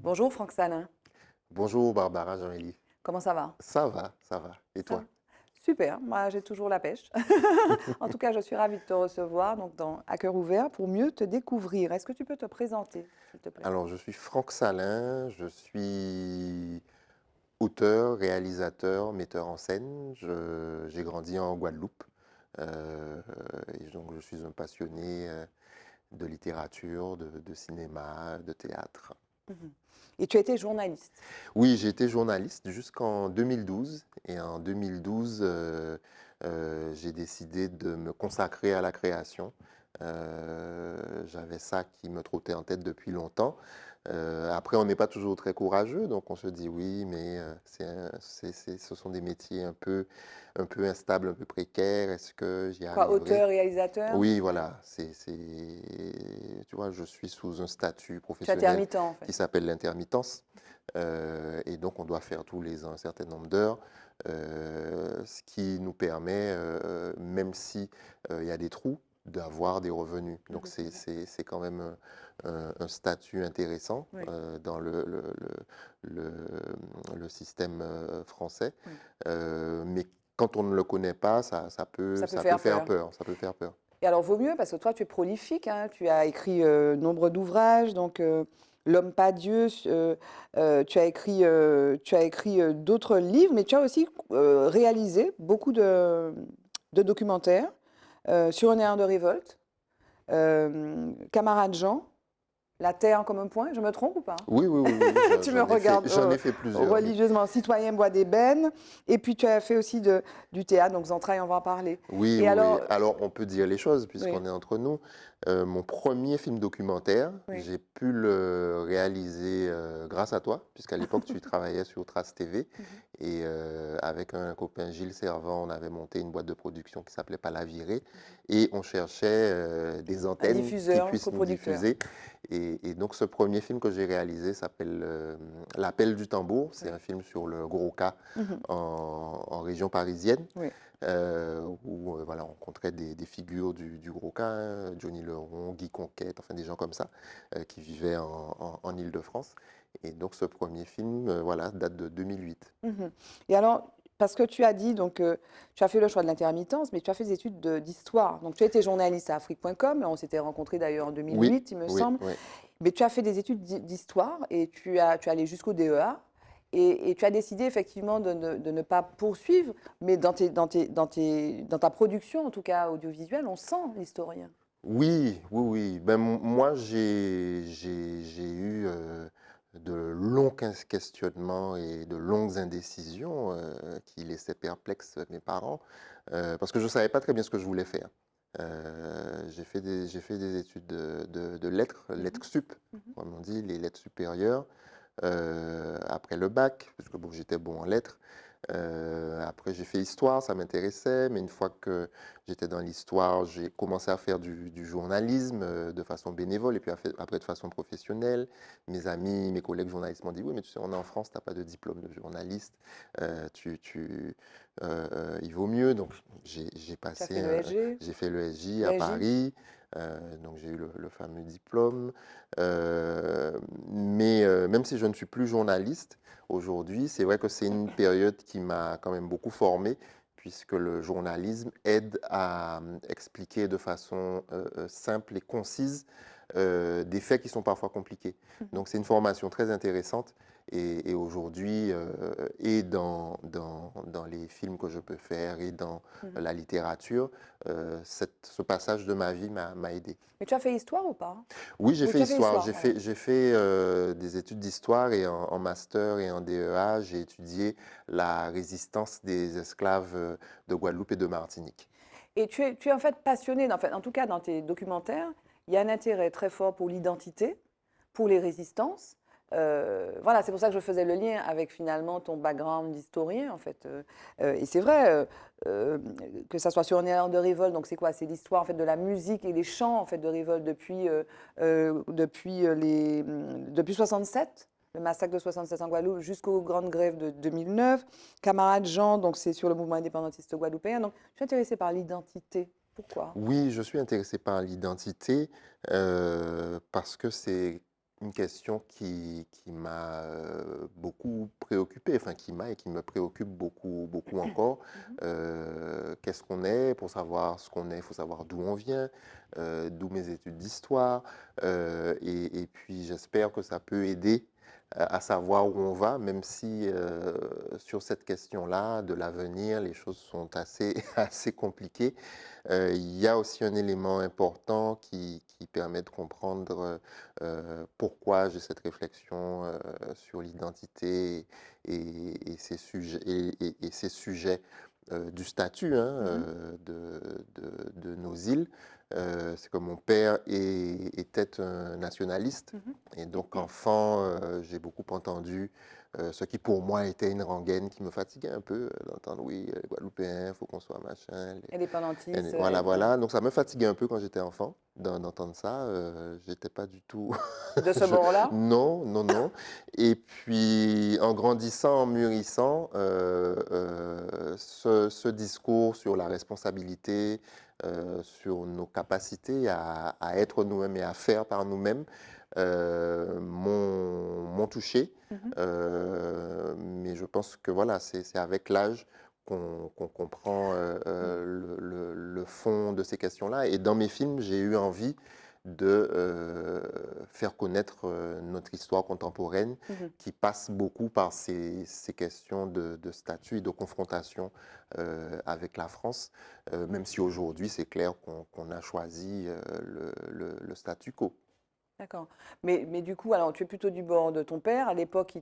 Bonjour Franck Salin, Bonjour Barbara Jean-Élie. comment ça va? Ça va, ça va. Et Ça toi? va. Super, moi j'ai toujours la pêche. En tout cas, je suis ravie de te recevoir donc à cœur ouvert pour mieux te découvrir. Est-ce que tu peux te présenter, s'il te plaît? Alors, je suis Franck Salin, je suis auteur, réalisateur, metteur en scène. J'ai grandi en Guadeloupe. Euh, et donc, je suis un passionné de littérature, de cinéma, de théâtre. Mhm. Et tu étais journaliste. Oui, j'ai été journaliste jusqu'en 2012. Et en 2012, j'ai décidé de me consacrer à la création. J'avais ça qui me trottait en tête depuis longtemps. Après, on n'est pas toujours très courageux, donc on se dit oui, mais ce sont des métiers un peu instables, un peu précaires. Est-ce que j'y Quoi, arriverai? auteur, réalisateur? Oui, Ouais. voilà. Tu vois, je suis sous un statut Tu es professionnel intermittent en fait. qui s'appelle l'intermittence. Et donc, on doit faire tous les ans un certain nombre d'heures, ce qui nous permet, même si il y a des trous, d'avoir des revenus. Donc, Mhm, c'est vrai. c'est quand même un statut intéressant Oui, dans le système français. oui. Mais quand on ne le connaît pas, Ça peut ça peut faire faire peur. peur. Ça peut faire peur. Et alors, vaut mieux parce que toi, tu es prolifique, hein, tu as écrit nombre d'ouvrages, donc L'homme pas Dieu, tu as écrit d'autres livres, mais tu as aussi réalisé beaucoup de documentaires sur un air de révolte, Camarade Jean, La Terre comme un point, je me trompe ou pas? Oui, oui, oui, oui, Tu me regardes j'en ai fait plusieurs, oui. religieusement. Citoyen bois d'ébène. Et puis tu as fait aussi du théâtre, donc Entrailles, on va en parler. Oui, Et oui, oui. alors, Alors, on peut dire les choses oui, puisqu'on est entre nous. Mon premier film documentaire, oui. j'ai pu le réaliser grâce à toi, puisqu'à l'époque, tu travaillais sur Trace TV. Mhm. Et avec un copain Gilles Servant, on avait monté une boîte de production qui s'appelait Palaviré. Et on cherchait des Un antennes qui diffuseur, puissent nous coproducteur. diffuser. Et donc, ce premier film que j'ai réalisé s'appelle L'appel du tambour. C'est Oui. un film sur le gros cas Mhm. en région parisienne Oui. où voilà, on rencontrait des figures du gros cas, hein, Johnny Leron, Guy Conquête, enfin des gens comme ça, qui vivaient en Île-de-France. Et donc ce premier film, voilà, date de 2008. Mhm. Et alors, parce que tu as dit, donc, tu as fait le choix de l'intermittence, mais tu as fait des études d'histoire. Donc, tu as été journaliste à Afrique.com. On s'était rencontrés d'ailleurs en Oui, 2008, il me oui, semble. oui. Mais tu as fait des études d'histoire et tu es allé jusqu'au DEA. Et tu as décidé effectivement de ne pas poursuivre, mais dans ta production, en tout cas audiovisuelle, on sent l'historien. Oui, oui, oui. Ben, moi, j'ai eu de longs questionnements et de longues indécisions qui laissaient perplexes mes parents parce que je ne savais pas très bien ce que je voulais faire. J'ai fait des études de lettres, Mhm, lettres sup, mhm. comme on dit, les lettres supérieures, après le bac, parce que bon, j'étais bon en lettres. Après, j'ai fait histoire, ça m'intéressait, mais une fois que j'étais dans l'histoire, j'ai commencé à faire du journalisme de façon bénévole et puis après de façon professionnelle. Mes amis, mes collègues journalistes m'ont dit, oui, mais tu sais, on est en France, tu n'as pas de diplôme de journaliste, il vaut mieux. Donc, Tu as fait le SG, j'ai fait le SJ à l'ESJ. Paris, donc j'ai eu le fameux diplôme. Mais même si je ne suis plus journaliste, aujourd'hui, c'est vrai que c'est une période qui m'a quand même beaucoup formé, puisque le journalisme aide à expliquer de façon simple et concise des faits qui sont parfois compliqués. Mhm, Donc c'est une formation très intéressante et aujourd'hui, et dans les films que je peux faire et dans mhm. la littérature, ce passage de ma vie m'a aidé. Mais tu as fait histoire ou pas? Oui, j'ai Oui, fait tu as fait histoire. histoire, voilà. J'ai fait des études d'histoire et en master et en DEA, j'ai étudié la résistance des esclaves de Guadeloupe et de Martinique. Et tu es en fait passionné, en tout cas dans tes documentaires, il y a un intérêt très fort pour l'identité, pour les résistances. Voilà, c'est pour ça que je faisais le lien avec finalement ton background d'historien, en fait. Et c'est vrai euh, que ça soit sur un air de révolte, donc c'est quoi? C'est l'histoire en fait de la musique et les chants en fait de révolte depuis 67, le massacre de 67 en Guadeloupe, jusqu'aux grandes grèves de 2009. Camarade Jean, donc c'est sur le mouvement indépendantiste guadeloupéen. Donc je suis intéressée par l'identité. Pourquoi? Oui, je suis intéressé par l'identité parce que c'est une question qui m'a beaucoup préoccupé, enfin qui m'a et qui me préoccupe beaucoup, beaucoup encore. Mhm. Qu'est-ce qu'on est? Pour savoir ce qu'on est, il faut savoir d'où on vient, d'où mes études d'histoire. Et puis j'espère que ça peut aider à savoir où on va, même si sur cette question-là de l'avenir, les choses sont assez, assez compliquées. Il y a aussi un élément important qui permet de comprendre pourquoi j'ai cette réflexion sur l'identité et ces sujets, et ces sujets du statut, hein, Mhm. de nos îles. C'est que mon père était un nationaliste. Mhm. Et donc, enfant, j'ai beaucoup entendu ce qui pour moi était une rengaine qui me fatiguait un peu, d'entendre oui, les Guadeloupéens, il faut qu'on soit machin, Indépendantiste, voilà, ouais. voilà. Donc ça me fatiguait un peu quand j'étais enfant d'entendre ça. J'étais pas du tout. De ce bord-là? Non, non, non. Et puis en grandissant, en mûrissant, ce discours sur la responsabilité, sur nos capacités à être nous-mêmes et à faire par nous-mêmes, m'ont touché. Mhm. Mais je pense que voilà, c'est avec l'âge qu'on comprend le fond de ces questions-là. Et dans mes films, j'ai eu envie de faire connaître notre histoire contemporaine Mhm. qui passe beaucoup par ces questions de statut et de confrontation avec la France, même si aujourd'hui c'est clair qu'on a choisi le statu quo. D'accord. Mais du coup, alors tu es plutôt du bord de ton père, à l'époque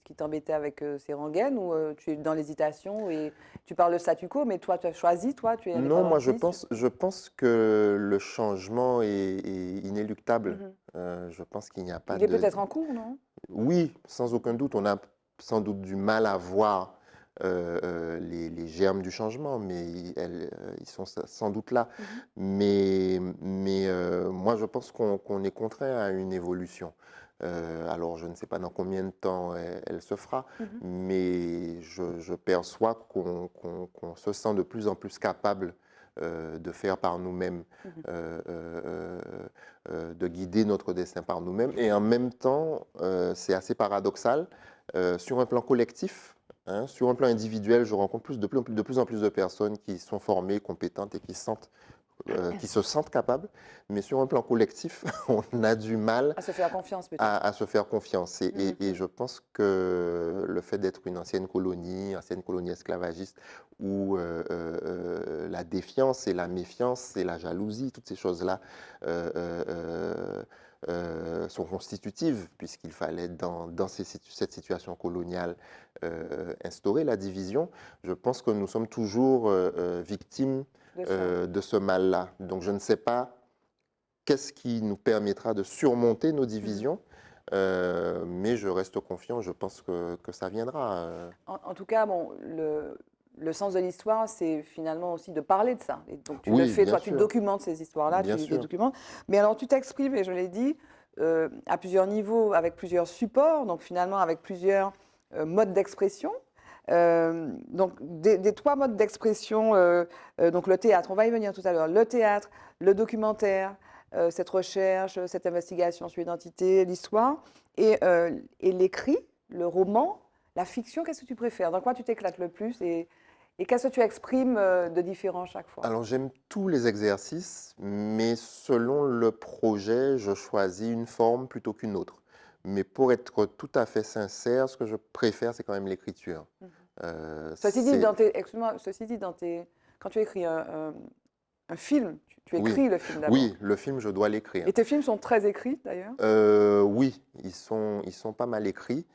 qui t'embêtait avec ses rengaines, ou tu es dans l'hésitation et tu parles de statu quo, mais toi tu as choisi, toi tu es Non, moi indépendantiste. je pense que le changement est inéluctable. Mhm. Je pense qu'il n'y a pas Il est de... peut-être en cours, non? Oui, sans aucun doute, on a sans doute du mal à voir les germes du changement, mais ils sont sans doute là. Mhm. Mais moi, je pense qu'on est contraint à une évolution. Alors, je ne sais pas dans combien de temps elle se fera, Mhm. mais je perçois qu'on se sent de plus en plus capable de faire par nous-mêmes, Mhm. euh, euh, euh, de guider notre destin par nous-mêmes. Et en même temps, c'est assez paradoxal, sur un plan collectif, hein, sur un plan individuel, je rencontre de plus en plus de personnes qui sont formées, compétentes et qui se sentent capables. Mais sur un plan collectif, on a du mal À se faire confiance peut-être. à se faire confiance. Et Mhm. je pense que le fait d'être une ancienne colonie esclavagiste, où la défiance et la méfiance et la jalousie, toutes ces choses-là euh, euh, euh, sont constitutives, puisqu'il fallait, dans cette situation coloniale, instaurer la division. Je pense que nous sommes toujours victimes De ça. de ce mal-là. Donc je ne sais pas qu'est-ce qui nous permettra de surmonter nos Mhm. divisions, mais je reste confiant, je pense que ça viendra. En tout cas, bon, le sens de l'histoire, c'est finalement aussi de parler de ça. Et donc tu le Oui, fais, bien toi, tu sûr, documentes ces histoires-là, tu bien les sûr. documentes. Mais alors tu t'exprimes, et je l'ai dit, à plusieurs niveaux, avec plusieurs supports, donc finalement avec plusieurs modes d'expression. Donc des trois modes d'expression, donc le théâtre, on va y venir tout à l'heure, le théâtre, le documentaire, cette recherche, cette investigation sur l'identité, l'histoire, et l'écrit, le roman. La fiction, qu'est-ce que tu préfères? Dans quoi tu t'éclates le plus? Et qu'est-ce que tu exprimes de différent chaque fois? Alors j'aime tous les exercices, mais selon le projet, je choisis une forme plutôt qu'une autre. Mais pour être tout à fait sincère, ce que je préfère, c'est quand même l'écriture. Mhm. Ceci dit, C'est... excuse-moi, ceci dit, quand tu écris un film, tu Oui, écris le film d'abord. oui, le film, je dois l'écrire. Et tes films sont très écrits d'ailleurs. Oui, ils sont pas mal écrits,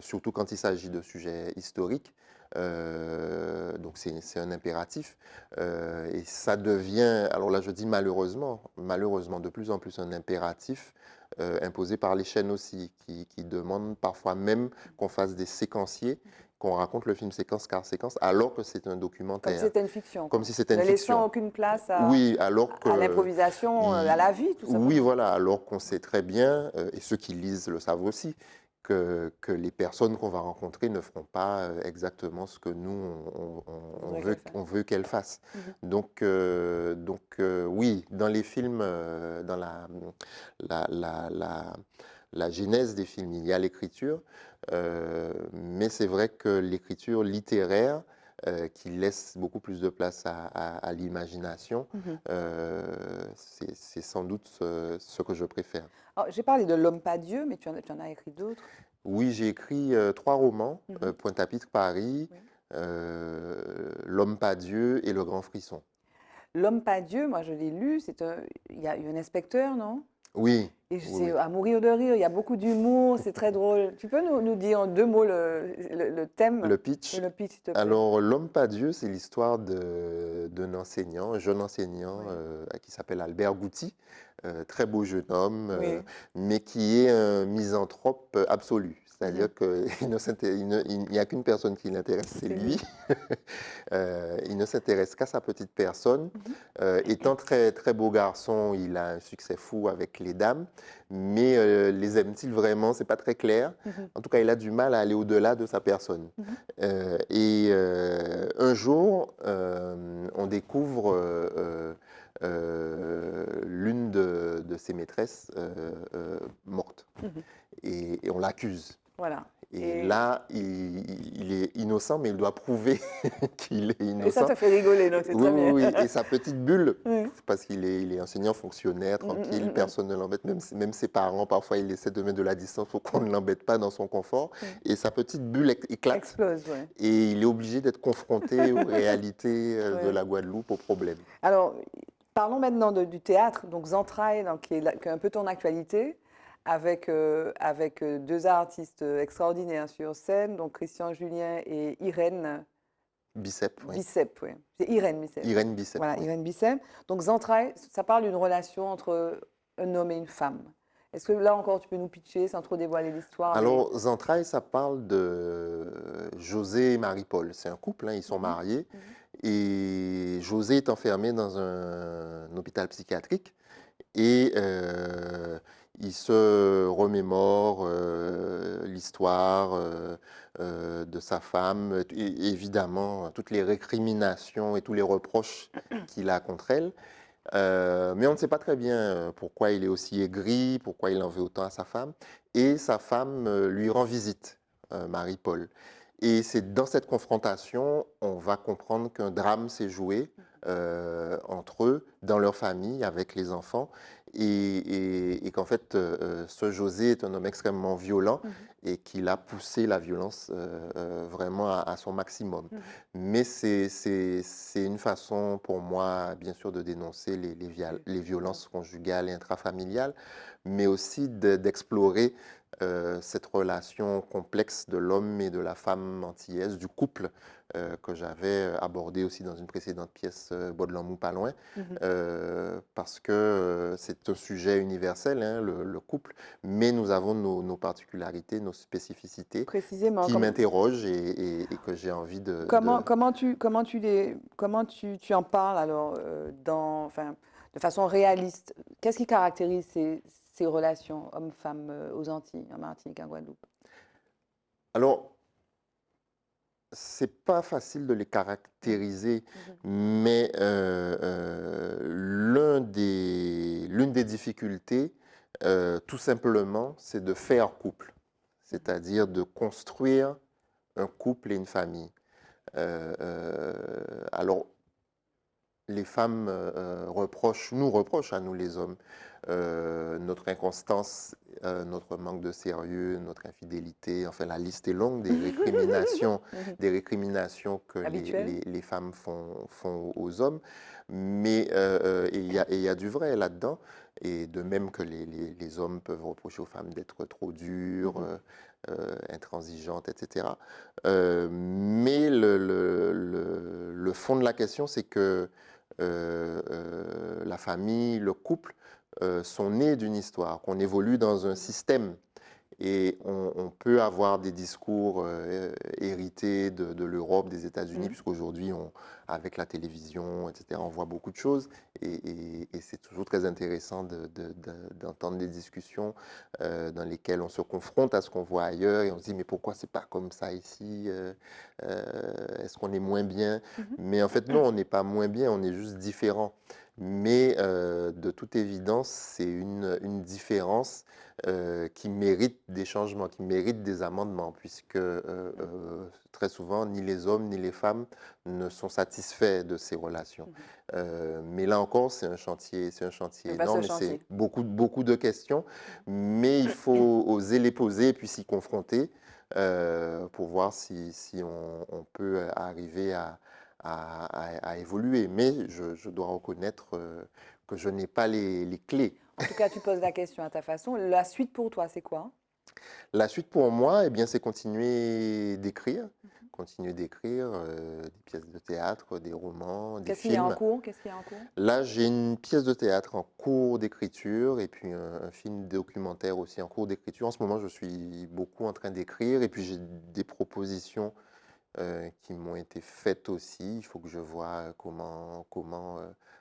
surtout quand il s'agit de sujets historiques. Donc c'est un impératif. Et ça devient, alors là je dis malheureusement, malheureusement de plus en plus un impératif imposé par les chaînes aussi, qui demandent parfois même qu'on fasse des séquenciers, qu'on raconte le film séquence par séquence, alors que c'est un Comme si documentaire, c'était une fiction, comme quoi. si c'était une Ne laissant fiction. aucune place Oui, alors à que l'improvisation, à il- la vie, tout oui, simplement. voilà, alors qu'on sait très bien, et ceux qui lisent le savent aussi, que les personnes qu'on va rencontrer ne feront pas exactement ce que nous, on veut qu'elles fassent. Mhm. Oui, dans les films, dans la, la, la, la genèse des films, il y a l'écriture, mais c'est vrai que l'écriture littéraire, qui laisse beaucoup plus de place à l'imagination, Mhm. c'est sans doute ce que je préfère. Alors, j'ai parlé de L'Homme pas Dieu, mais tu en as écrit d'autres. Oui, j'ai écrit 3 romans, Mhm. Pointe-à-Pitre, Paris, Oui. L'homme pas Dieu et Le Grand Frisson. L'Homme pas Dieu, moi je l'ai lu, il y a un inspecteur, non? Oui, Et oui, c'est oui. à mourir de rire, il y a beaucoup d'humour, c'est très drôle. Tu peux nous dire en 2 mots le thème Le et pitch. le pitch, s'il te plaît? Alors, L'homme pas Dieu, c'est l'histoire d'un enseignant, un jeune enseignant Oui. qui s'appelle Albert Gouty, très beau jeune homme, Oui. mais qui est un misanthrope absolu. Mhm. C'est-à-dire qu'il n'y a qu'une personne qui l'intéresse, c'est C'est lui. lui. Il ne s'intéresse qu'à sa petite personne. Mhm. Étant très, très beau garçon, il a un succès fou avec les dames, mais les aime-t-il vraiment? C'est pas très clair. Mhm. En tout cas, il a du mal à aller au-delà de sa personne. Mhm. Un jour, on découvre l'une de ses maîtresses morte Mhm. et on l'accuse. Voilà. Et là, il est innocent, mais il doit prouver qu'il est Et ça innocent. te fait rigoler, donc c'est Oui, très bien. oui, oui. Et sa petite bulle, Oui. parce il est enseignant fonctionnaire, Mm, mm, tranquille, mm, mm. personne ne l'embête, même ses parents, parfois, il essaie de mettre de la distance pour qu'on ne l'embête pas dans son confort. Oui. Et sa petite bulle éclate Explose, oui. et il est obligé d'être confronté aux réalités de Oui. la Guadeloupe, aux problèmes. Alors, parlons maintenant du théâtre, donc Zentrailles, donc, qui est un peu ton actualité, avec 2 artistes extraordinaires sur scène, donc Christian Julien et Irène Bicep, oui. Bicep. Oui. C'est Irène Bicep. Irène Bicep, Voilà, oui. Irène Bicep. Donc Zentrailles, ça parle d'une relation entre un homme et une femme. Est-ce que là encore, tu peux nous pitcher sans trop dévoiler l'histoire, mais... Alors, Zentrailles, ça parle de José et Marie-Paul. C'est un couple, hein, ils sont Mhm, mariés. mhm, Et José est enfermé dans un hôpital psychiatrique. Et il se remémore l'histoire de sa femme, et évidemment toutes les récriminations et tous les reproches qu'il a contre elle. Mais on ne sait pas très bien pourquoi il est aussi aigri, pourquoi il en veut autant à sa femme. Et sa femme lui rend visite, Marie-Paul. Et c'est dans cette confrontation, on va comprendre qu'un drame s'est joué entre eux, dans leur famille, avec les enfants, et qu'en fait, ce José est un homme extrêmement violent mhm, et qu'il a poussé la violence vraiment à son maximum. mhm. Mais c'est une façon pour moi, bien sûr, de dénoncer les violences conjugales et intrafamiliales, mais aussi d'explorer cette relation complexe de l'homme et de la femme antillaise, du couple, que j'avais abordé aussi dans une précédente pièce, Baudelin pas loin, Mhm. parce que c'est un sujet universel, hein, le couple, mais nous avons nos particularités, nos spécificités Précisément, qui m'interrogent et que j'ai envie comment tu en parles alors enfin, de façon réaliste? Qu'est-ce qui caractérise ces relations hommes-femmes aux Antilles, en Martinique, en Guadeloupe? Alors, c'est pas facile de les Mhm, caractériser, mhm, mais l'une des difficultés, tout simplement, c'est de faire couple, mhm, c'est-à-dire de construire un couple et une famille. Alors, les femmes nous reprochent à nous les hommes, notre inconstance, notre manque de sérieux, notre infidélité, enfin la liste est longue mhm. des récriminations que Habituel? les femmes font aux hommes, mais et il y a du vrai là-dedans, et de même que les hommes peuvent reprocher aux femmes d'être trop dures, Mhm, intransigeantes, etc. Mais le fond de la question, c'est que la famille, le couple sont nés d'une histoire, qu'on évolue dans un système Et on peut avoir des discours hérités de l'Europe, des États-Unis, Mhm. puisqu'aujourd'hui, avec la télévision, etc., on voit beaucoup de choses. Et c'est toujours très intéressant d'entendre des discussions dans lesquelles on se confronte à ce qu'on voit ailleurs et on se dit, mais pourquoi c'est pas comme ça ici? Est-ce qu'on est moins bien? Mhm. Mais en fait, non, on n'est pas moins bien, on est juste différent. Mais de toute évidence, c'est une différence qui méritent des changements, qui méritent des amendements, puisque très souvent, ni les hommes ni les femmes ne sont satisfaits de ces relations. Mhm. Mais là encore, c'est un Un chantier vaste énorme et c'est chantier. beaucoup de questions, mais il faut oser les poser et puis s'y confronter pour voir si on peut arriver à évoluer. Mais je dois reconnaître que je n'ai pas les clés. En tout cas, tu poses la question à ta façon. La suite pour toi, c'est quoi? La suite pour moi, eh bien, c'est Mhm. continuer d'écrire des pièces de théâtre, des romans, des Qu'est-ce qu'il y a en films. cours? Qu'est-ce qu'il y a en cours? Là, j'ai une pièce de théâtre en cours d'écriture et puis un film documentaire aussi en cours d'écriture. En ce moment, je suis beaucoup en train d'écrire et puis j'ai des propositions qui m'ont été faites aussi. Il faut que je vois comment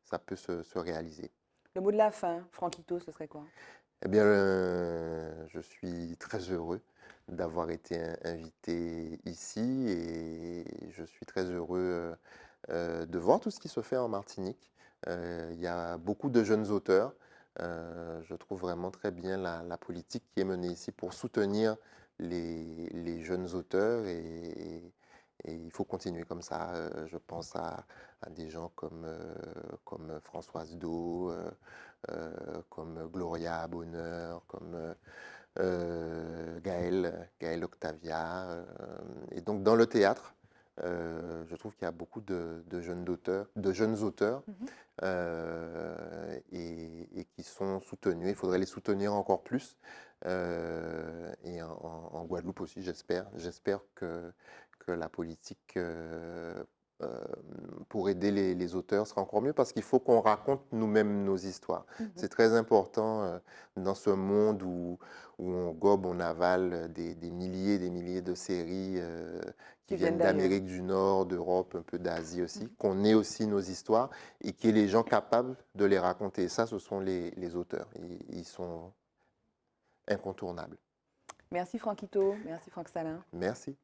ça peut se réaliser. Le mot de la fin, Franquito, ce serait quoi? Eh bien, je suis très heureux d'avoir été invité ici et je suis très heureux de voir tout ce qui se fait en Martinique. Il y a beaucoup de jeunes auteurs. Je trouve vraiment très bien la politique qui est menée ici pour soutenir les jeunes auteurs et il faut continuer comme ça. Je pense à des gens comme Françoise Do, comme Gloria Bonheur, comme Gaël Octavia. Et donc dans le théâtre, je trouve qu'il y a beaucoup de jeunes auteurs Mhm. et qui sont soutenus. Il faudrait les soutenir encore plus. Et en Guadeloupe aussi, j'espère. J'espère que la politique euh, pour aider les auteurs sera encore mieux parce qu'il faut qu'on raconte nous-mêmes nos histoires. Mhm. C'est très important dans ce monde où on gobe, on avale des milliers et des milliers de séries qui Qui viennent viennent d'ailleurs. d'Amérique du Nord, d'Europe, un peu d'Asie aussi, Mhm. qu'on ait aussi nos histoires et qu'il y ait les gens capables de les raconter. Et ça, ce sont les auteurs. Ils sont incontournables. Merci Franquito, merci Franck Salin. Merci.